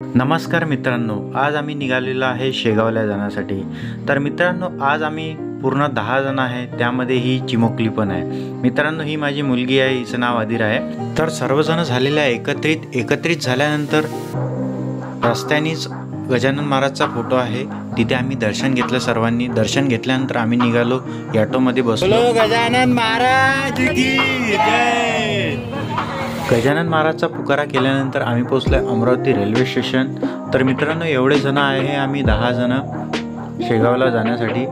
नमस्कार मित्रांनो, आज आम्ही निघालेलो आहे शेगावला जाण्यासाठी। तर मित्रांनो, आज आम्ही पूर्ण 10 जण आहे, त्यामध्ये ही चिमुकली पण आहे। मित्रांनो, ही माझी मुलगी आहे, हिचं नाव आदिर आहे। तर सर्वजण झालेले आहे एकत्रित झाल्यानंतर रस्त्यानेच गजानन महाराजचा फोटो आहे, तिथे आम्ही दर्शन घेतलं। सर्वांनी दर्शन घेतल्यानंतर आम्ही निघालो, ऑटोमध्ये बसलो। गजानन महाराज की जय। गजानन महाराजचा पुकारा केल्यानंतर आम्ही पोहोचलो अमरावती रेल्वे स्टेशन। तर मित्रांनो, एवढे जण आहे, आम्ही 10 जण शेगावला जाण्यासाठी,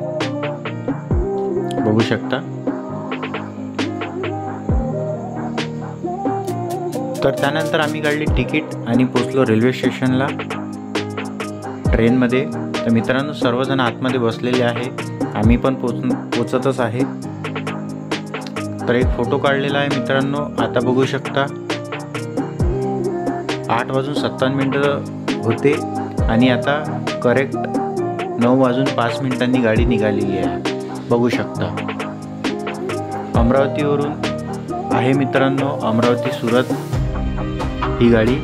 बघू शकता। तर त्यानंतर आम्ही काढली तिकीट आणि पोहोचलो रेल्वे स्टेशनला ट्रेनमध्ये। तर मित्रांनो, सर्वजण आतमध्ये बसलेले आहे, आम्ही पण पोचतच आहे। तर एक फोटो काढलेला आहे मित्रांनो, आता बघू शकता। 8:57 होते आणि आता करेक्ट 9:05 गाडी निघालेली आहे, बघू शकता। अमरावतीवरून आहे मित्रांनो, अमरावती सुरत ही गाडी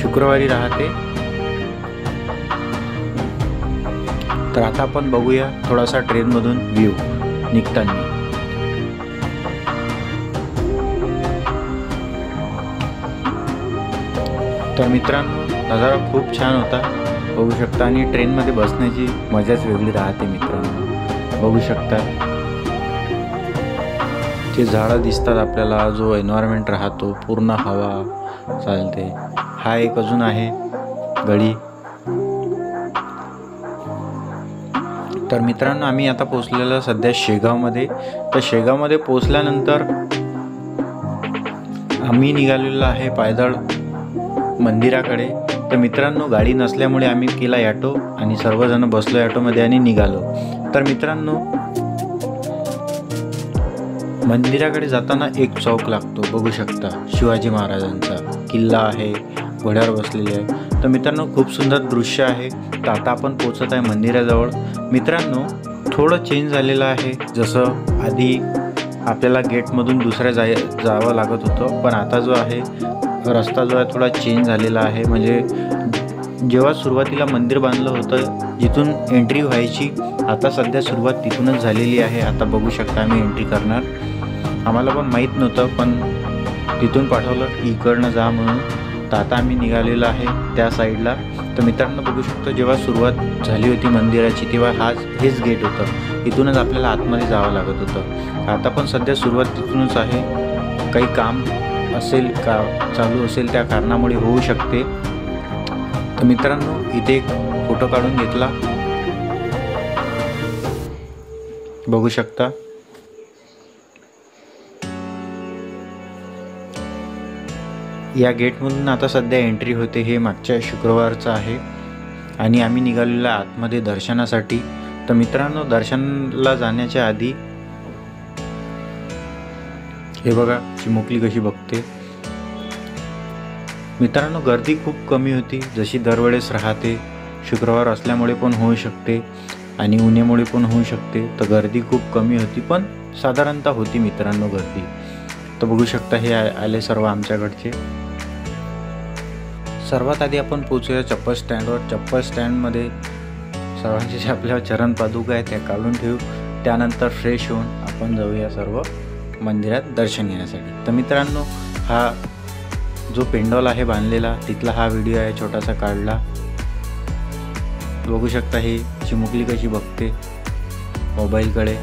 शुक्रवारी राहते। तर आता आपण बघूया थोडासा ट्रेनमधून व्ह्यू निघताना। तर मित्रांनो, नजारा खूप छान होता, बघू शकता। आणि ट्रेनमध्ये बसण्याची मजाच वेगळी राहते मित्रांनो, बघू शकता। ते झाडं दिसतात आपल्याला, जो एन्व्हायरमेंट राहतो, पूर्ण हवा चालते। हा एक अजून आहे गडी। तर मित्रांनो, आम्ही आता पोहोचलेलो सध्या शेगावमध्ये। तर शेगावमध्ये पोहोचल्यानंतर आम्ही निघालेलो आहे पायदळ मंदिराकडे। तर मित्रांनो, गाडी नसल्यामुळे आम्ही केला ऑटो आणि सर्वजण बसलो ऑटोमध्ये आणि निघालो। तर मित्रांनो, मंदिराकडे जाताना एक चौक लागतो, बघू शकता। शिवाजी महाराजांचा किल्ला आहे, घोड्यावर बसलेले आहे। तर मित्रांनो, खूप सुंदर दृश्य आहे। तर आता आपण पोहोचत आहे मंदिराजवळ। मित्रांनो, थोडं चेंज झालेलं आहे, जसं आधी आपल्याला गेटमधून दुसऱ्या जावं लागत होतं, पण आता जो आहे रस्ता जो आहे थोडा चेंज झालेला आहे। म्हणजे जेव्हा सुरुवातीला मंदिर बांधलं होतं, जिथून एंट्री व्हायची, आता सध्या सुरुवात तिथूनच झालेली आहे। आता बघू शकता, आम्ही एंट्री करणार, आम्हाला पण माहीत नव्हतं, पण तिथून पाठवलं इकडनं जा म्हणून। तर आता आम्ही निघालेलो आहे त्या साईडला। तर मित्रांनो, बघू शकतो, जेव्हा सुरुवात झाली होती मंदिराची, तेव्हा हेच गेट होतं, इथूनच आपल्याला आतमध्ये जावं लागत होतं। आता पण सध्या सुरुवात तिथूनच आहे, काही काम असेल का चालू असेल त्या कारणामुळे होऊ शकते। तर मित्रांनो, इथे एक फोटो काढून घेतला, बघू शकता। या गेटमधून आता सध्या एंट्री होते, हे मागच्या शुक्रवारचं आहे आणि आम्ही निघालेलो आतमध्ये दर्शनासाठी। तर मित्रांनो, दर्शनाला जाण्याच्या आधी हे बघा, चिमुकली कशी बघते। मित्रांनो, गर्दी खूप कमी होती, जशी दरवेळेस राहते। शुक्रवार असल्यामुळे पण होऊ शकते आणि उन्हामुळे पण होऊ शकते। तर गर्दी खूप कमी होती, पण साधारणतः होती मित्रांनो गर्दी। तर बघू शकता, हे आले सर्व आमच्याकडचे। सर्वात आधी आपण पोहोचूया चप्पल स्टँडवर। चप्पल स्टँडमध्ये सर्वांचे जे आपल्या चरण पादुका आहेत त्या काढून ठेवू, त्यानंतर फ्रेश होऊन आपण जाऊया सर्व मंदिरात दर्शन घेण्यासाठी। तर मित्रांनो, हा जो पेंडॉल आहे बांधलेला, तिथला हा व्हिडिओ आहे, छोटासा काढला, बघू शकता। ही चिमुकली कशी बघते मोबाईलकडे।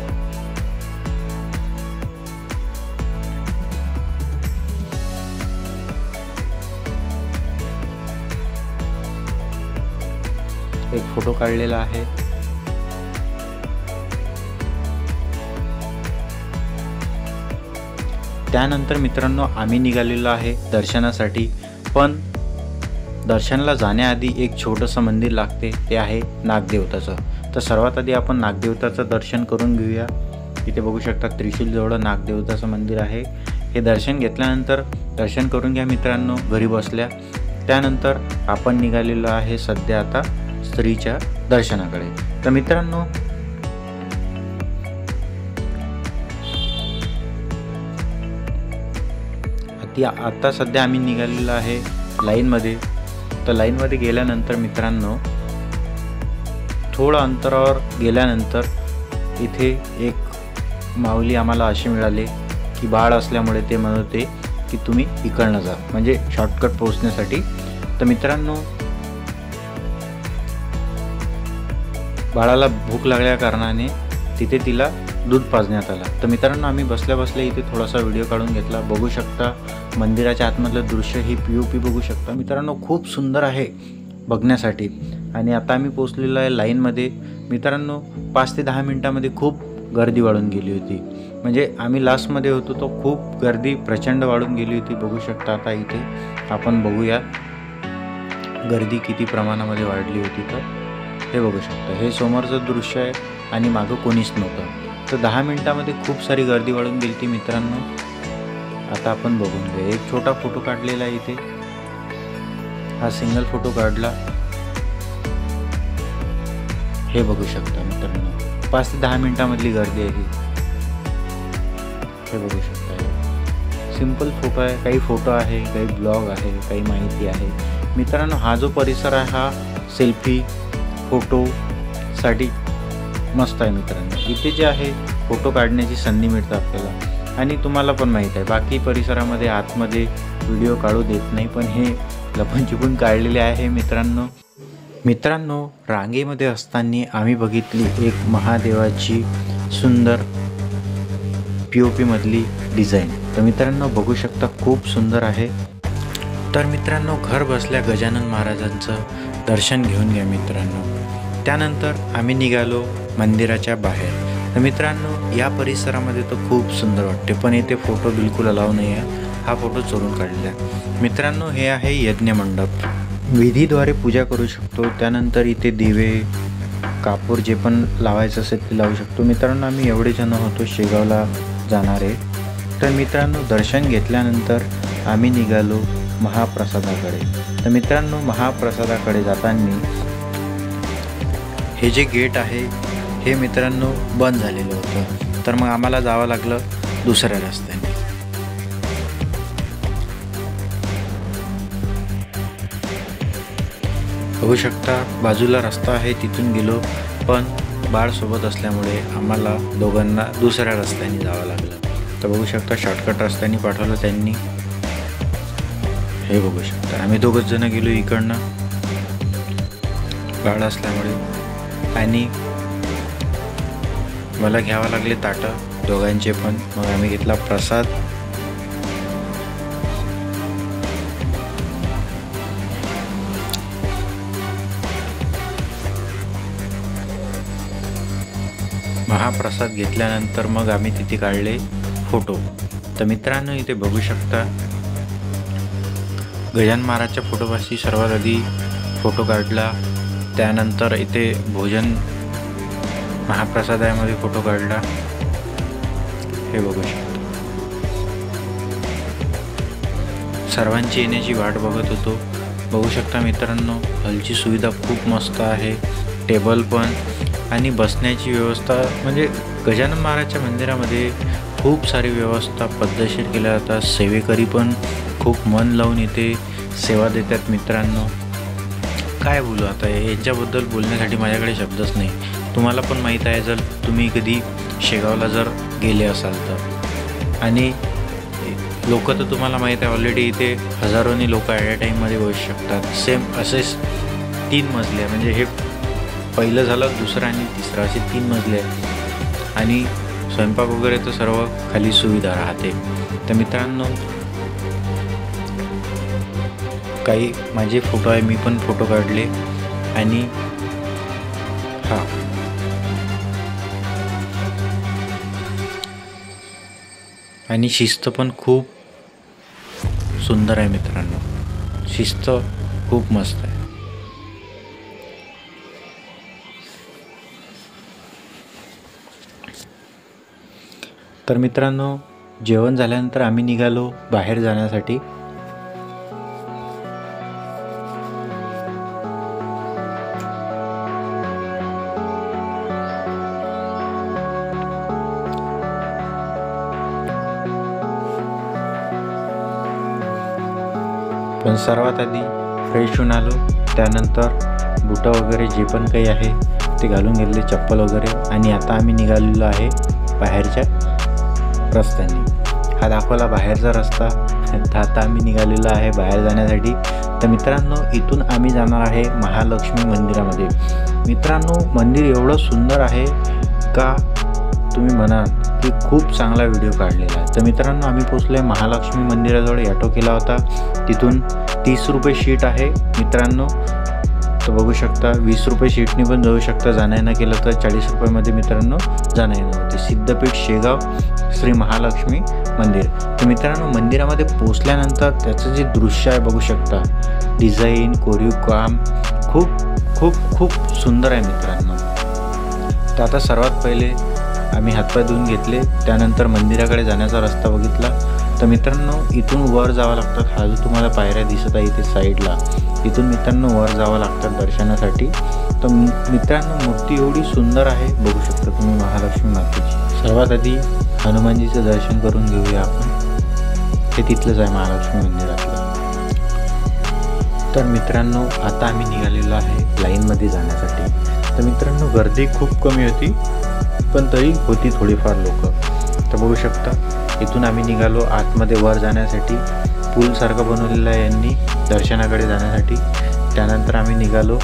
एक फोटो काढलेला आहे। त्यानंतर मित्रांनो, आम्ही निघालेलो आहे दर्शनासाठी, पण दर्शनाला जाण्याआधी एक छोटंसं मंदिर लागते, ते आहे नागदेवताचं। तर सर्वात आधी आपण नागदेवताचं दर्शन करून घेऊया। इथे बघू शकता, त्रिशूलजवळ नागदेवताचं मंदिर आहे। हे दर्शन घेतल्यानंतर दर्शन करून घ्या मित्रांनो, घरी बसल्या। त्यानंतर आपण निघालेलो आहे सध्या आता स्त्रीच्या दर्शनाकडे। तर मित्रांनो, आता सध्या आम्ही निघालेलो आहे लाईनमध्ये. तर लाईनमध्ये गेल्यानंतर मित्रांनो, थोडं अंतरावर गेल्यानंतर इथे एक माऊली आम्हाला असे मिळाले की बाळ असल्यामुळे ते म्हणत होते की तुम्ही इकडनं जा, म्हणजे शॉर्टकट पोहोचण्यासाठी. तर मित्रांनो, बाळाला भूक लागल्या कारणाने तिथे तिला दूध पाजण्यात आला. तर मित्रांनो, आम्ही बसल्या बसल्या इथे थोडासा व्हिडिओ काढून घेतला. बघू शकता मंदिराच्या आतमधलं दृश्य, ही POP बघू शकता मित्रांनो, खूप सुंदर आहे बघण्यासाठी. आणि आता आम्ही पोचलेलो आहे लाईनमध्ये. मित्रांनो, 5 ते 10 मिनटामध्ये खूप गर्दी वाढून गेली होती. म्हणजे आम्ही लास्टमध्ये होतो तो खूप गर्दी प्रचंड वाढून गेली होती. बघू शकता आता इथे आपण बघूया गर्दी किती प्रमाणामध्ये वाढली होती. तर हे बघू शकता, हे समोरचं दृश्य आहे आणि मागं कोणीच नव्हतं. तर 10 मिनटामध्ये खूप सारी गर्दी वाढून गेली ती मित्रांनो. आता आपण बघून घेऊ. एक छोटा फोटो काढलेला आहे इथे, हा सिंगल फोटो काढला. हे बघू शकता मित्रांनो, 5 ते 10 मिनटामधली गर्दी आहे ही. हे बघू शकता, सिंपल फोटो आहे. काही फोटो आहे, काही ब्लॉग आहे, काही माहिती आहे मित्रांनो. हा जो परिसर आहे हा सेल्फी फोटोसाठी मस्त आहे मित्रांनो. इथे जे आहे फोटो काढण्याची संधी मिळते आपल्याला. आणि तुम्हाला पण माहीत आहे बाकी परिसरामध्ये आतमध्ये व्हिडिओ काढू देत नाही, पण हे लपून छुपून काढलेले आहे मित्रांनो. मित्रांनो, रांगेमध्ये असताना आम्ही बघितली एक महादेवाची सुंदर POP मधली डिझाईन. तर मित्रांनो बघू शकता, खूप सुंदर आहे. तर मित्रांनो, घर बसल्या गजानन महाराजांचं दर्शन घेऊन घ्या मित्रांनो. त्यानंतर आम्ही निघालो मंदिराच्या बाहेर. तर मित्रांनो, या परिसरामध्ये तर खूप सुंदर वाटते, पण इथे फोटो बिलकुल अलाव नाही आहे. हा फोटो चोरून काढला मित्रांनो. हे आहे यज्ञ मंडप, विधीद्वारे पूजा करू शकतो. त्यानंतर इथे दिवे, कापूर जे पण लावायचं असेल ते लावू शकतो. मित्रांनो, आम्ही एवढे जण होतो शेगावला जाणारे. तर मित्रांनो, दर्शन घेतल्यानंतर आम्ही निघालो महाप्रसादाकडे. तर मित्रांनो, महाप्रसादाकडे जाताना हे जे गेट आहे हे मित्रांनो बंद झालेलं होतं. तर मग आम्हाला जावं लागलं दुसऱ्या रस्त्याने. बघू शकता बाजूला रस्ता आहे, तिथून गेलो, पण बाळसोबत असल्यामुळे आम्हाला दोघांना दुसऱ्या रस्त्याने जावं लागलं. तर बघू शकता शॉर्टकट रस्त्याने पाठवलं त्यांनी. हे बघू शकता आम्ही दोघंच जण गेलो इकडनं बाळ असल्यामुळे. आणि मला घ्यावं लागले ताटं दोघांचे पण. मग आम्ही घेतला प्रसाद. महाप्रसाद घेतल्यानंतर मग आम्ही तिथे काढले फोटो. तर मित्रांनो, इथे बघू शकता गजानन महाराजच्या फोटोपाशी सर्वात आधी फोटो काढला. त्यानंतर इथे भोजन महाप्रसादामध्ये फोटो काढला. हे बघू शकता, सर्वांची येण्याची वाट बघत होतो. बघू शकता मित्रांनो, हॉलची सुविधा खूप मस्त आहे, टेबल पण आणि बसण्याची व्यवस्था. म्हणजे गजानन महाराजच्या मंदिरामध्ये खूप सारी व्यवस्था पद्धतशीर केल्या जातात. सेवेकरी पण खूप मन लावून इथे सेवा देतात मित्रांनो. काय बोलू आता, यांच्याबद्दल बोलण्यासाठी माझ्याकडे शब्दच नाही. तुम्हाला पण माहीत आहे जर तुम्ही कधी शेगावला जर गेले असाल तर. आणि लोक तर तुम्हाला माहीत आहे ऑलरेडी, इथे हजारोनी लोक ॲट अ टाईममध्ये बसू शकतात. सेम असेच 3 मजले आहे, म्हणजे हे पहिलं झालं, दुसरं आणि तिसरं असे 3 मजले आहेत. आणि स्वयंपाक वगैरे तर सर्व खाली सुविधा राहते. तर मित्रांनो, काही माझे फोटो आहे, मी पण फोटो काढले. आणि आणि शिस्त पण खूप सुंदर आहे मित्रांनो, शिस्त खूप मस्त आहे. तर मित्रांनो, जेवण झाल्यानंतर आम्ही निघालो बाहेर जाण्यासाठी. पण पण सर्वात आधी फ्रेश होऊन आलो, त्यानंतर बुटं वगैरे जे पण काही आहे ते घालून घेतले, चप्पल वगैरे, आणि आता आम्ही निघालेलो आहे बाहेरच्या रस्त्याने. हा दाखवला बाहेरचा रस्ता. तर आता आम्ही निघालेलो आहे बाहेर जाण्यासाठी. तर मित्रांनो, इथून आम्ही जाणार आहे महालक्ष्मी मंदिरामध्ये. मित्रांनो, मंदिर एवढं सुंदर आहे का तुम्ही म्हणाल की खूप चांगला व्हिडिओ काढलेला आहे. तर मित्रांनो, आम्ही पोचलो आहे महालक्ष्मी मंदिराजवळ. ॲटो केला होता, तिथून 30 रुपये शीट आहे मित्रांनो. तर बघू शकता, 20 रुपये शीटनी पण जाऊ शकता. जाणं येणं केलं तर 40 रुपयामध्ये मित्रांनो जाणं येणं होते. सिद्धपीठ शेगाव श्री महालक्ष्मी मंदिर. तर मित्रांनो, मंदिरामध्ये पोचल्यानंतर त्याचं जे दृश्य आहे बघू शकता, डिझाईन, कोरीव काम खूप खूप खूप सुंदर आहे मित्रांनो. तर आता सर्वात पहिले आम्ही हातपाय धुवून घेतले, त्यानंतर मंदिराकडे जाण्याचा रस्ता बघितला. तर मित्रांनो, इथून वर जावं लागतं. हा जो तुम्हाला पायऱ्या दिसत आहे इथे साईडला, इथून मित्रांनो वर जावं लागतं दर्शनासाठी. तर मित्रांनो, मूर्ती एवढी सुंदर आहे, बघू शकता तुम्ही महालक्ष्मी मातेची. सर्वात आधी हनुमानजीचं दर्शन करून घेऊया आपण. हे तिथलंच आहे महालक्ष्मी मंदिरातलं. तर मित्रांनो, आता आम्ही निघालेलो आहे लाईनमध्ये जाण्यासाठी. तर मित्रांनो, गर्दी खूप कमी होती, पण तरी होती थोडीफार लोक. तर बघू शकता, इथून आम्ही निघालो आतमध्ये वर जाण्यासाठी. पूलसारखं बनवलेलं आहे यांनी दर्शनाकडे जाण्यासाठी. त्यानंतर आम्ही निघालो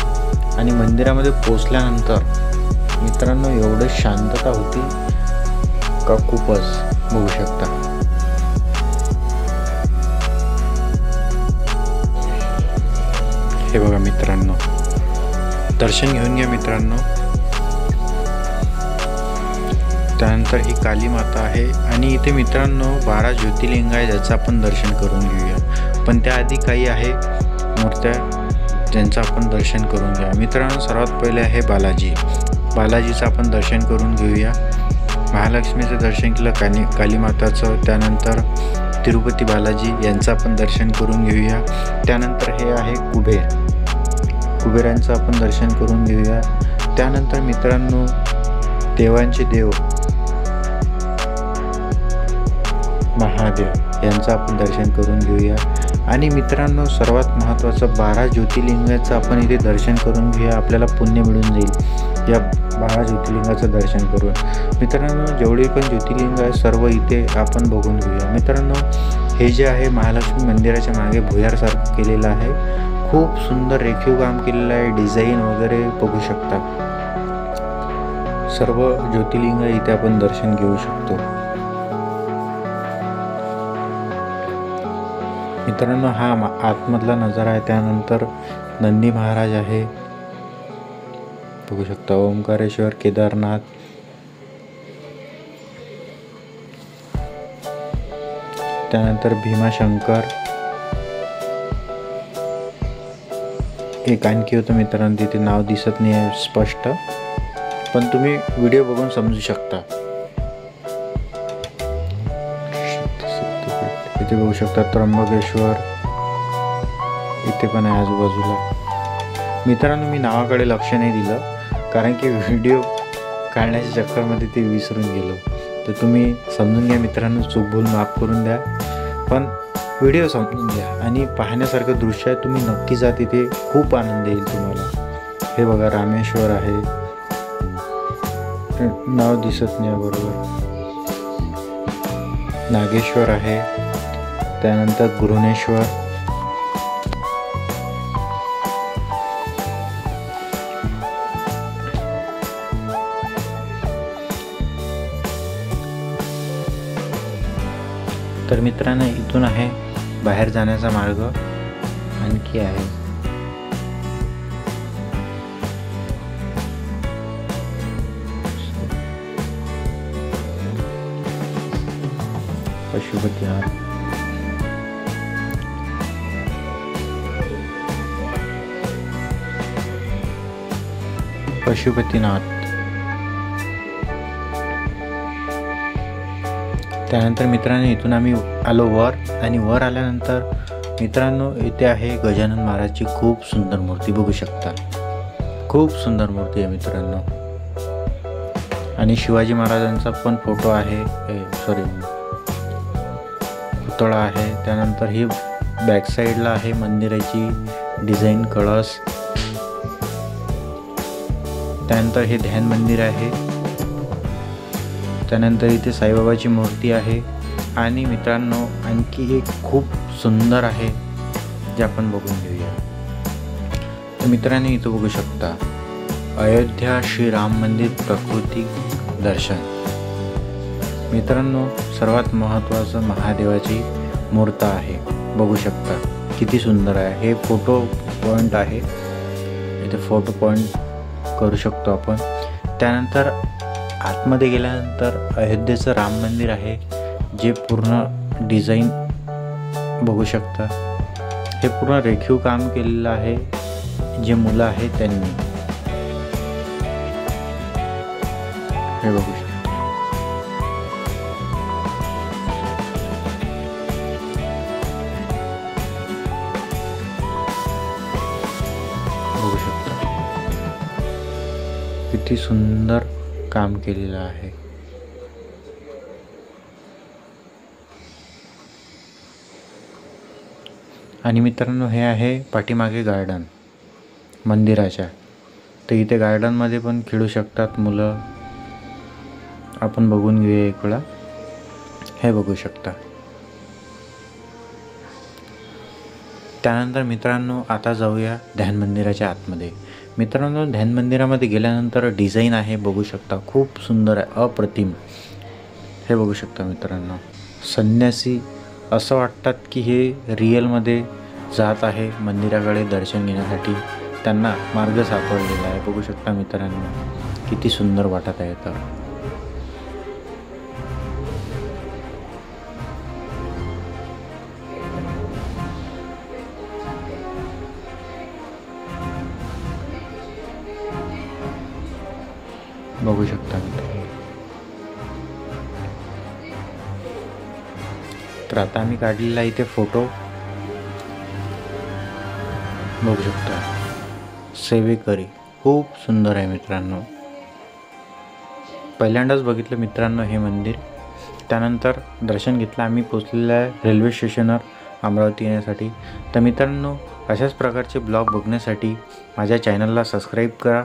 आणि मंदिरामध्ये पोचल्यानंतर मित्रांनो एवढं शांतता होती का खूपच, बघू शकता. हे बघा मित्रांनो, दर्शन घेऊन घ्या मित्रांनो. त्यानंतर ही काली माता आहे आणि इथे मित्रांनो 12 ज्योतिर्लिंग आहे, ज्याचं आपण दर्शन करून घेऊया. पण त्याआधी काही आहे मूर्त्या ज्यांचं आपण दर्शन करून घ्या मित्रांनो. सर्वात पहिले आहे बालाजीचं आपण दर्शन करून घेऊया. महालक्ष्मीचं दर्शन केलं, काली माताचं, त्यानंतर तिरुपती बालाजी यांचं आपण दर्शन करून घेऊया. त्यानंतर हे आहे कुबेरांचं आपण दर्शन करून घेऊया. त्यानंतर मित्रांनो देवांचे देव महादेव यांचं आपण दर्शन करून घेऊया. आणि मित्रांनो, सर्वात महत्त्वाचं 12 ज्योतिर्लिंगाचं आपण इथे दर्शन करून घेऊया. आपल्याला पुण्य मिळून जाईल या 12 ज्योतिर्लिंगाचं दर्शन करून. मित्रांनो, जेवढे पण ज्योतिर्लिंग आहे सर्व इथे आपण बघून घेऊया. मित्रांनो, हे जे आहे महालक्ष्मी मंदिराच्या मागे भुयारसारखं केलेलं आहे. खूप सुंदर रेखीव काम केलेलं आहे, डिझाईन वगैरे बघू शकता. सर्व ज्योतिर्लिंग इथे आपण दर्शन घेऊ शकतो. मित्रांनो, हा आतमधला नजारा आहे. त्यानंतर नंदी महाराज आहे, बघू शकता. ओंकारेश्वर, केदारनाथ, त्यानंतर भीमाशंकर. एक आणखी होतं मित्रांनो, तिथे नाव दिसत नाही आहे स्पष्ट, पण तुम्ही व्हिडिओ बघून समजू शकता. इथे बघू शकता त्र्यंबकेश्वर, इथे पण आहे आजूबाजूला. मित्रांनो, मी नावाकडे लक्ष नाही दिलं कारण की व्हिडिओ काढण्याच्या चक्करमध्ये ते विसरून गेलो. तर तुम्ही समजून घ्या मित्रांनो, चूकभूल माफ करून द्या, पण व्हिडिओ समजून घ्या. आणि पाहण्यासारखं दृश्य आहे, तुम्ही नक्की जा, तिथे खूप आनंद येईल तुम्हाला. हे बघा रामेश्वर आहे, नाव दिसत नाही बरोबर. नागेश्वर आहे, त्यानंतर गृहणेश्वर, तर मित्रांनो इथून आहे बाहेर जाण्याचा मार्ग आणखी आहे. पशुपतीनाथ, त्यानंतर मित्रांनो इथून आम्ही आलो वर, आणि वर आल्यानंतर मित्रांनो इथे आहे गजानन महाराजची खूप सुंदर मूर्ती, बघू शकता. खूप सुंदर मूर्ती आहे मित्रांनो. आणि शिवाजी महाराजांचा पण फोटो आहे, पुतळा आहे. त्यानंतर ही बॅक साईडला आहे मंदिराची डिझाईन कळस. त्यानंतर हे ध्यान मंदिर आहे. त्यानंतर इथे साईबाबाची मूर्ती आहे. आणि मित्रांनो आणखी एक खूप सुंदर आहे जे आपण बघून घेऊया. तर मित्रांनो इथं बघू शकता अयोध्या श्री राम मंदिर प्रकृती दर्शन. मित्रांनो सर्वात महत्त्वाचं महादेवाची मूर्त आहे. बघू शकता किती सुंदर आहे. हे फोटो पॉईंट आहे. इथे फोटो पॉईंट करू शकतो आपण. त्यानंतर आतमध्ये गेल्यानंतर अयोध्येचं राम मंदिर आहे जे पूर्ण डिझाईन बघू शकता. हे पूर्ण रेखीव काम केलेलं आहे जे मुलं आहेत त्यांनी. हे बघू शकता. बघू शकता किती सुंदर काम केलेलं आहे. आणि मित्रांनो हे आहे पाठीमागे गार्डन मंदिराच्या. तर इथे गार्डनमध्ये पण खेळू शकतात मुलं. आपण बघून घेऊया एक वेळा. हे बघू शकता. त्यानंतर मित्रांनो आता जाऊया ध्यान मंदिराच्या आतमध्ये. मित्रांनो ध्यान मंदिरामध्ये गेल्यानंतर डिझाईन आहे बघू शकता. खूप सुंदर आहे, अप्रतिम. हे बघू शकता मित्रांनो. संन्यासी असं वाटतात की हे रिअलमध्ये जात आहे मंदिराकडे दर्शन घेण्यासाठी. त्यांना मार्ग सापडलेला आहे. बघू शकता मित्रांनो किती सुंदर वाटत आहे. तर बघू शकता मित्रांनो. तर आता आम्ही काढलेला इथे फोटो बघू शकता. सेवेकरी खूप सुंदर आहे मित्रांनो. पहिल्यांदाच बघितलं मित्रांनो हे मंदिर. त्यानंतर दर्शन घेतलं. आम्ही पोचलेलं आहे रेल्वे स्टेशनवर अमरावती येण्यासाठी. तर मित्रांनो अशाच प्रकारचे ब्लॉग बघण्यासाठी माझ्या चॅनलला सबस्क्राईब करा.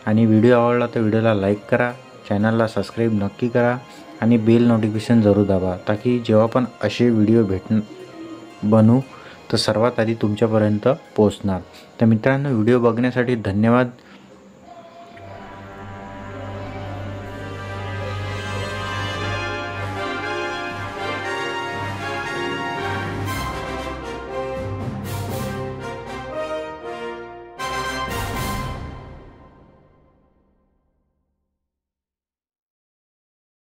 आणि व्हिडिओ आवडला तर व्हिडिओला लाईक करा. चॅनलला सबस्क्राईब नक्की करा. आणि बेल नोटिफिकेशन जरूर दाबा ताकी जेव्हा पण असे व्हिडिओ बनवू तर सर्वात आधी तुमच्यापर्यंत पोहोचणार. तर मित्रांनो व्हिडिओ बघण्यासाठी धन्यवाद.